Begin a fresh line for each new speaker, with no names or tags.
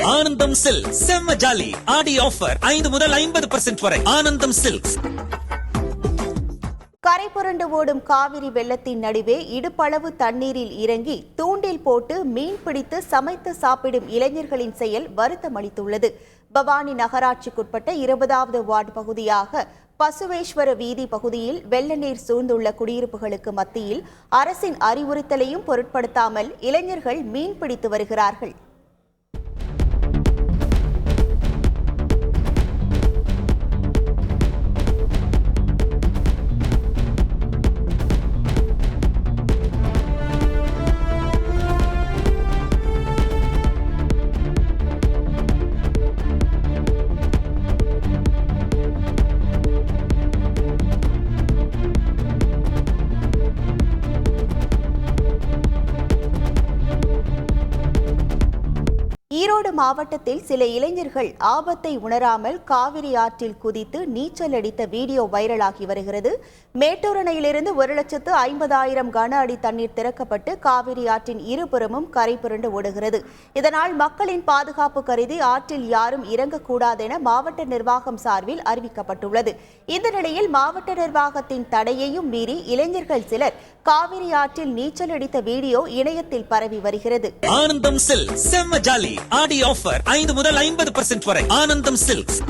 ஆனந்தம் சில்க் செம்ம ஜாலி ஆடி ஆஃபர் 5 முதல் 50% வரை. ஆனந்தம் சில்க்ஸ்.
கரை புரண்டு ஓடும் காவிரி வெள்ளத்தின் நடுவே இடுப்பளவு தண்ணீரில் இறங்கி தூண்டில் போட்டு மீன் பிடித்து சமைத்து சாப்பிடும் இளைஞர்களின் செயல் வருத்தமளித்துள்ளது. பவானி நகராட்சிக்குட்பட்ட 20வது வார்டு பகுதியாக பசுவேஸ்வர வீதி பகுதியில் வெள்ள நீர் சூழ்ந்துள்ள குடியிருப்புகளுக்கு மத்தியில் அரசின் அறிவுறுத்தலையும் பொருட்படுத்தாமல் இளைஞர்கள் மீன் பிடித்து வருகிறார்கள். ஈரோடு மாவட்டத்தில் சில இளைஞர்கள் ஆபத்தை உணராமல் காவிரி ஆற்றில் குதித்து நீச்சல் அடித்த வீடியோ வைரலாகி வருகிறது. மேட்டூர் அணையிலிருந்து 1,50,000 கன அடி தண்ணீர் திறக்கப்பட்டு காவிரி ஆற்றின் இருபுறமும் கரை புரண்டு ஓடுகிறது. இதனால் மக்களின் பாதுகாப்பு கருதி ஆற்றில் யாரும் இறங்கக்கூடாது என மாவட்ட நிர்வாகம் சார்பில் அறிவிக்கப்பட்டுள்ளது. இந்த நிலையில் மாவட்ட நிர்வாகத்தின் தடையையும் மீறி இளைஞர்கள் சிலர் காவிரி ஆற்றில் நீச்சல் அடித்த வீடியோ இணையத்தில் பரவி வருகிறது.
ஆனந்தம் சில்க் செம்ம ஜாலி ஆடி ஆஃபர் 5 முதல் 50% வரை. ஆனந்தம் சில்க்ஸ்.